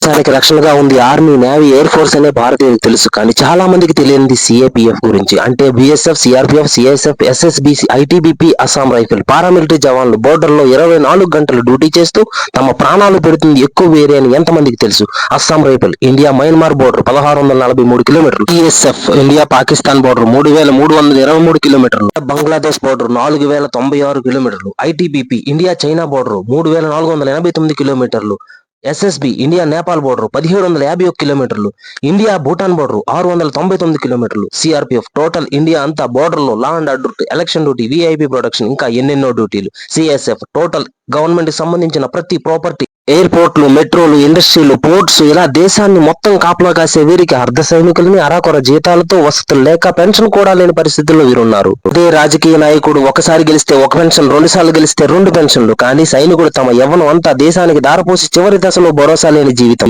దేశానికి రక్షణగా ఉంది ఆర్మీ, నేవీ, ఎయిర్ ఫోర్స్ అనే భారతీయులకు తెలుసు. కానీ చాలా మందికి తెలియనిది సిఏపిఎఫ్ గురించి. అంటే BSF, CRPF, CISF, SSBC, ITBP, Assam rifle, paramilitary జవాన్లు బోర్డర్లో 24 గంటలు డ్యూటీ చేస్తూ తమ ప్రాణాలు పెడుతుంది ఎక్కువ వేరే అని ఎంతమందికి తెలుసు? Assam rifle India Myanmar border 1643 కిలోమీటర్లు, బిఎస్ఎఫ్ ఇండియా పాకిస్తాన్ బోర్డర్ 3323 కిలోమీటర్లు, బంగ్లాదేశ్ బోర్డర్ 4096 కిలోమీటర్లు, ఐటీబీపీ ఇండియా చైనా బోర్డర్ 3489 కిలోమీటర్లు, ఎస్ఎస్బి ఇండియా నేపాల్ బోర్డర్ 1751 కిలోమీటర్లు, ఇండియా భూటాన్ బోర్డర్ 699 కిలోమీటర్లు, సిఆర్పిఎఫ్ టోటల్ ఇండియా అంతా బోర్డర్ లో law and order, election duty, VIP protection, ఇంకా ఎన్నెన్నో డ్యూటీలు. సిఎస్ఎఫ్ టోటల్ గవర్నమెంట్ కి సంబంధించిన ప్రతి ప్రాపర్టీ, ఎయిర్పోర్ట్లు, మెట్రోలు, ఇండస్ట్రీలు, పోర్ట్స్, ఇలా దేశాన్ని మొత్తం కాపలా కాసే వీరికి అర్ధ సైనికులని అరాకొర జీతాలతో, వసతులు లేక పెన్షన్ కూడా లేని పరిస్థితుల్లో వీరున్నారు. అదే రాజకీయ నాయకుడు ఒకసారి గెలిస్తే ఒక పెన్షన్, 2 సార్లు గెలిస్తే 2 పెన్షన్లు. కానీ సైనికుడు తమ యవ్వనం అంతా దేశానికి దారపోసి చివరి దశలో భరోసా లేని జీవితం.